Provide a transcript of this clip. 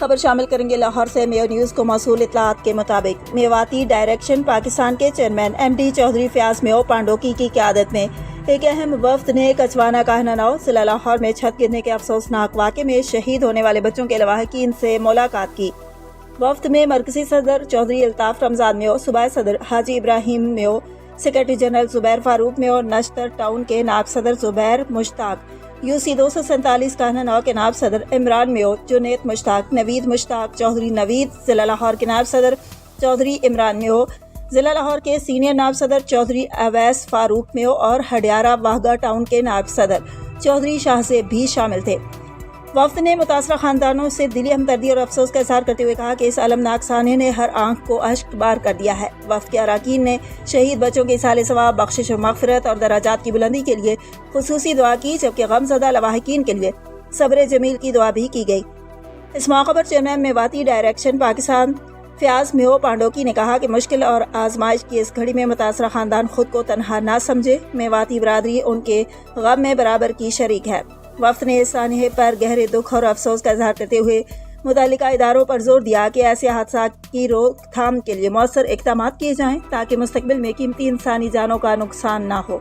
خبر شامل کریں گے لاہور سے۔ میو نیوز کو موصول اطلاعات کے مطابق میواتی ڈائریکشن پاکستان کے chairman M D Chaudhry Fayyaz Meo Pandoki کی قیادت میں ایک اہم وفد نے کچوانا کاہنانو ضلع لاہور میں چھت گرنے کے افسوسناک واقعے میں شہید ہونے والے بچوں کے لواحقین سے ملاقات کی۔ وفد میں مرکزی صدر چودھری الطاف رمضان میو، صوبائی صدر حاجی ابراہیم میو، سیکرٹری جنرل زبیر فاروق میو، نشتر ٹاؤن کے نائب صدر زبیر مشتاق، UC 247 کاہنانو کے نائب صدر عمران میو، جنید مشتاق، نوید مشتاق، چودھری نوید، ضلع لاہور کے نائب صدر چودھری عمران میو، ضلع لاہور کے سینئر نائب صدر چودھری اویس فاروق میو اور ہڈیارہ واہگہ ٹاؤن کے نائب صدر چودھری شاہزیب بھی شامل تھے۔ وفد نے متاثرہ خاندانوں سے دلی ہمدردی اور افسوس کا اظہار کرتے ہوئے کہا کہ اس المناک سانحے نے ہر آنکھ کو اشک بار کر دیا ہے۔ وفد کے اراکین نے شہید بچوں کے ایصال ثواب، بخشش و مغفرت اور درجات کی بلندی کے لیے خصوصی دعا کی، جبکہ غم زدہ لواحقین کے لیے صبر جمیل کی دعا بھی کی گئی۔ اس موقع پر چیئرمین میواتی ڈائریکشن پاکستان فیاض میو پانڈوکی نے کہا کہ مشکل اور آزمائش کی اس گھڑی میں متاثرہ خاندان خود کو تنہا نہ سمجھے، میواتی برادری ان کے غم میں برابر کی شریک ہے۔ وفد نے اس سانحے پر گہرے دکھ اور افسوس کا اظہار کرتے ہوئے متعلقہ اداروں پر زور دیا کہ ایسے حادثات کی روک تھام کے لیے مؤثر اقدامات کیے جائیں تاکہ مستقبل میں قیمتی انسانی جانوں کا نقصان نہ ہو۔